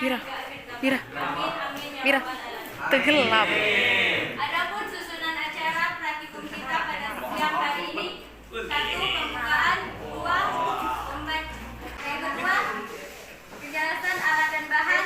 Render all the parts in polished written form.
Mira, Mira, Mira, tenggelam. Adapun susunan acara praktikum kita pada siang hari ini: 1. Pembukaan. 2. Yang kedua, penjelasan alat dan bahan.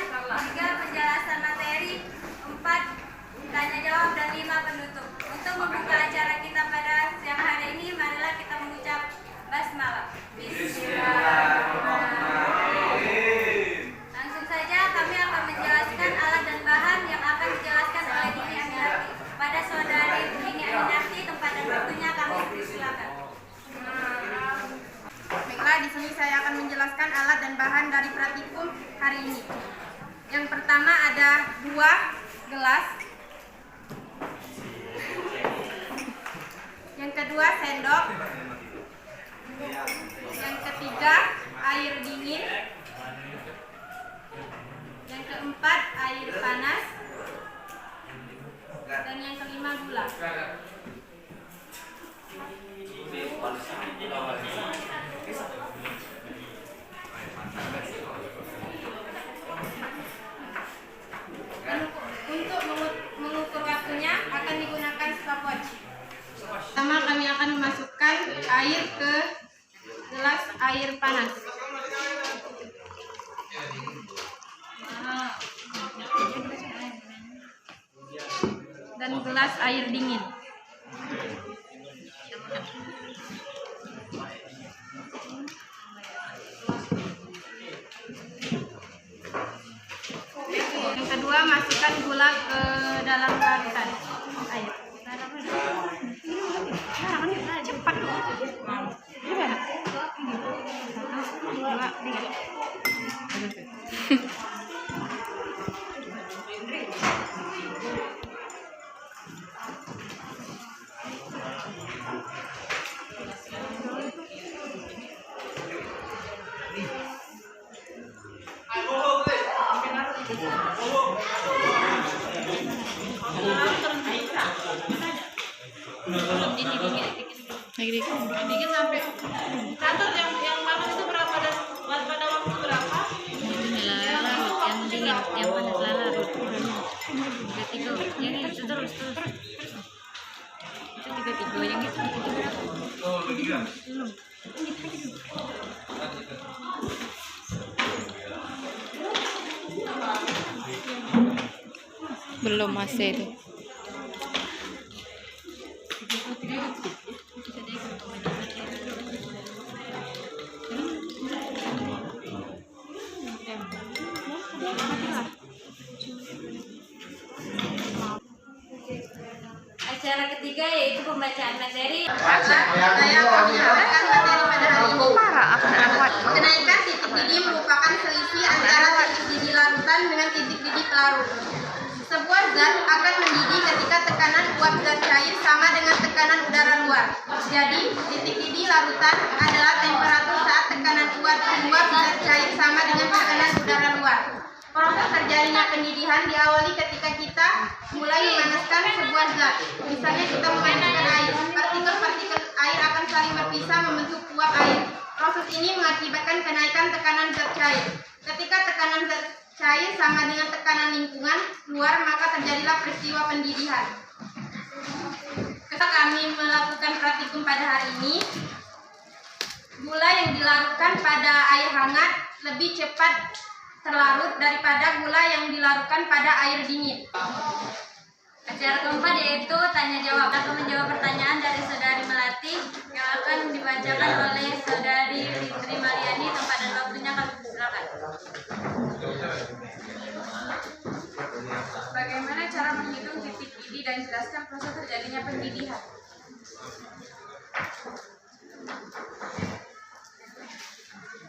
3. Penjelasan materi. 4. Tanya jawab, dan 5. Penutup. Untuk membuka acara kita pada siang hari ini, marilah kita mengucap basmalah. Bismillahirrahmanirrahim. Langsung saja kami akan menjelaskan alat dan bahan yang akan dijelaskan oleh Nini Aminarti. Pada saudari Nini Aminarti, tempat dan waktunya kami persilakan. Baiklah, di sini saya akan menjelaskan alat dan bahan dari praktikum hari ini. Yang pertama ada 2 gelas. Yang kedua sendok. Yang ketiga air dingin. Yang keempat air panas. Dan yang kelima gula. Untuk mengukur waktunya akan digunakan stopwatch. Pertama kami akan memasukkan air ke gelas air panas. Dan gelas air dingin. Yang kedua, masukkan gula ke dalam larutan air. Cepat dong. 1, 2, 3. Dikit sampai catat yang panas itu berapa dan pada waktu berapa? Larut, yang dingin, yang panas larut. Tiga, yang itu terus. Itu tiga, yang itu belum. Belum masih itu. Acara ketiga yaitu pembacaan materi. Saya akan menyampaikan materi pada hari ini. Akan Kenaikan titik didih merupakan selisih antara titik didih larutan dengan titik didih pelarut. Sebuah zat akan mendidih ketika tekanan uap zat cair sama dengan tekanan udara luar. Jadi, titik didih larutan adalah temperatur saat tekanan uap zat cair sama dengan tekanan udara luar. Proses terjadinya pendidihan diawali ketika kita mulai memanaskan sebuah zat. Misalnya kita memanaskan air. Partikel-partikel air akan saling berpisah membentuk uap air. Proses ini mengakibatkan kenaikan tekanan zat cair. Ketika tekanan zat cair sama dengan tekanan lingkungan luar, maka terjadilah peristiwa pendidihan. Ketika kami melakukan praktikum pada hari ini, gula yang dilarutkan pada air hangat lebih cepat terlarut daripada gula yang dilarutkan pada air dingin. Acara keempat yaitu tanya jawab. Akan menjawab pertanyaan dari saudari Melati yang akan dibacakan oleh saudari Fitri Mariani. Tempat dan waktunya kami persilakan. Bagaimana cara menghitung titik didih dan jelaskan proses terjadinya pendidihan?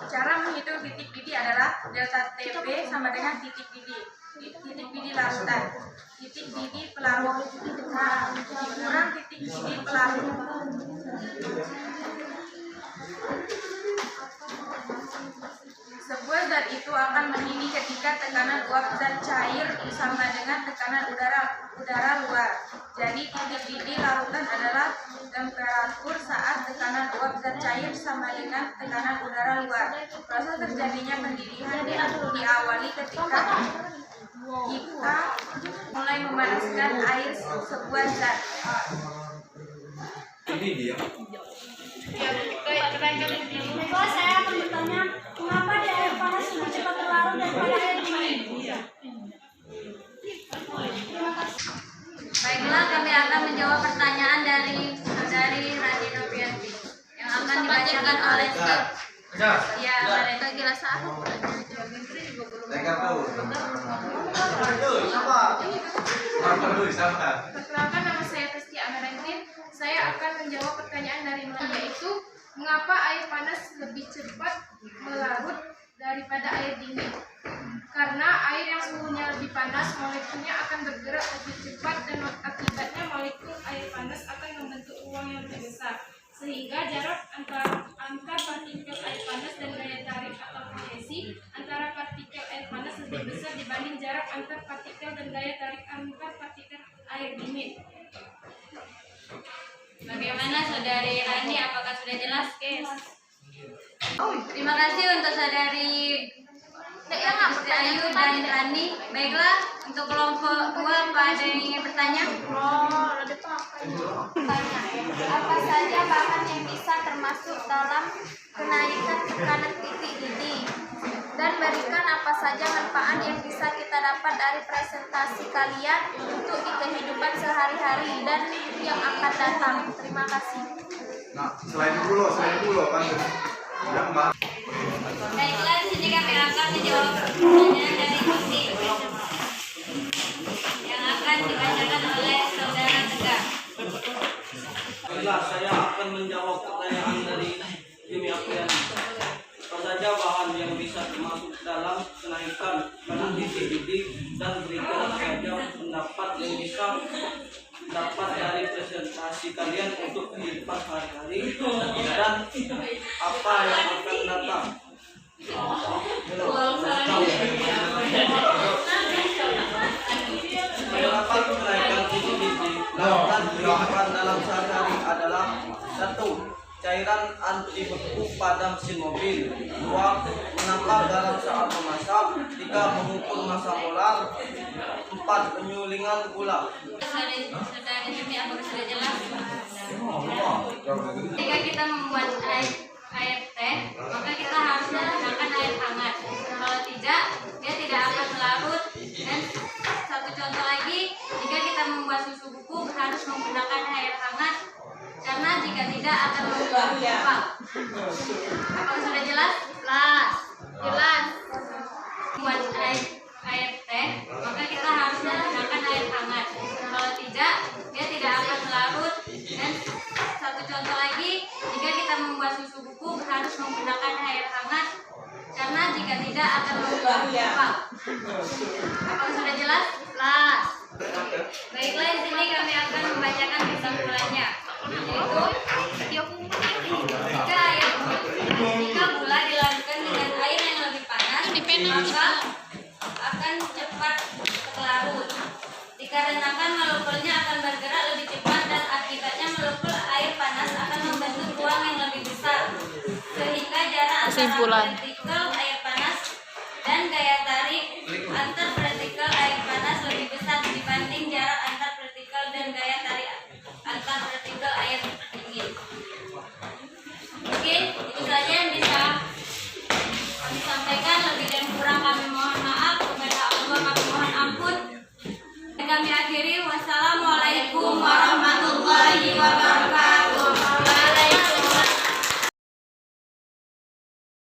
Cara menghitung titik didih adalah delta TB sama dengan titik didih larutan, titik didih pelarut dikurang titik didih pelarut. Sebuah zat itu akan mendidih ketika tekanan uap zat cair sama dengan tekanan udara luar. Jadi titik didih larutan adalah temperatur saat tekanan uap zat cair sama dengan tekanan udara luar. Proses terjadinya pendidihan diawali ketika kita mulai memanaskan air sebuah zat. Ini dia. Baiklah, saya akan bertanya, mengapa di air panas lebih cepat terlarut daripada air dingin? Baiklah, kami akan menjawab pertanyaan dari saudari Rani Novianti yang akan dibacakan oleh ya, mereka jelas aku. Perkenalkan, nama saya Rizky Amarantin. Saya akan menjawab pertanyaan dari Melani, yaitu mengapa air panas lebih cepat melarut daripada air dingin? Karena air yang suhunya lebih panas, molekulnya akan bergerak lebih cepat dan akibatnya molekul air panas akan membentuk ruang yang lebih besar, sehingga jarak antar partikel air panas dan daya tarik atau kohesi antara partikel air panas lebih besar dibanding jarak antar partikel dan daya tarik antar partikel air dingin. Bagaimana saudari Rani? Apakah sudah jelas, Kes? Terima kasih untuk saudari Ayu dan Rani. Baiklah, untuk kelompok 2 apa ada yang ingin bertanya? Apa saja bahan yang bisa termasuk dalam kenaikan tekanan titik didih? Dan berikan apa saja manfaat yang bisa kita dapat dari presentasi kalian untuk di kehidupan sehari-hari dan yang akan datang. Terima kasih. Nah, selain dulu kan. Yang Mbak. Baiklah, di sini kami akan menjawab pertanyaan dari Indi yang akan dibacakan oleh saudara Tegar. Baiklah, saya akan menjawab pertanyaan dari Jimmy Apriani. Apa saja bahan yang bisa termasuk dalam kenaikan tekanan titik didih dan berikan saja pendapat yang bisa dapat dari presentasi kalian untuk kehidupan sehari-hari dan apa yang akan datang. Pendapat kenaikan titik didih dan kehidupan dalam sehari-hari adalah: 1. Cairan anti beku pada mesin mobil. 2. Menambah garam saat memasak. 3. Mengukur massa molar. 4. Penyulingan gula. Saudari Jimmy, apakah sudah jelas? Ketika kita membuat air teh, maka kita harus menggunakan air hangat. Kalau tidak, dia tidak akan melarut. Dan satu contoh lagi, jika kita membuat susu bubuk harus menggunakan air hangat, karena jika tidak akan membuat lupa. Apakah sudah jelas? Jelas. Membuat air teh, maka kita harus menggunakan air hangat. Kalau tidak, dia tidak akan melarut. Dan satu contoh lagi, jika kita membuat susu bubuk harus menggunakan air hangat, karena jika tidak akan membuat lupa. Apakah sudah jelas? Baiklah, di sini kami akan membacakan kesimpulannya, yaitu jika gula dilarutkan dengan air yang lebih panas, maka akan cepat terlarut. Dikarenakan molekulnya akan bergerak lebih cepat dan akibatnya molekul air panas akan membentuk ruang yang lebih besar, sehingga jarak antara partikel air panas dan gaya tarik antar partikel air panas lebih besar dibanding jarak antar partikel dan gaya tarik antar partikel air dingin. Mungkin itu saja yang bisa kami sampaikan. Lebih dan kurang kami mohon maaf. Kepada Allah kami mohon ampun. Dan kami akhiri, wassalamualaikum warahmatullahi wabarakatuh.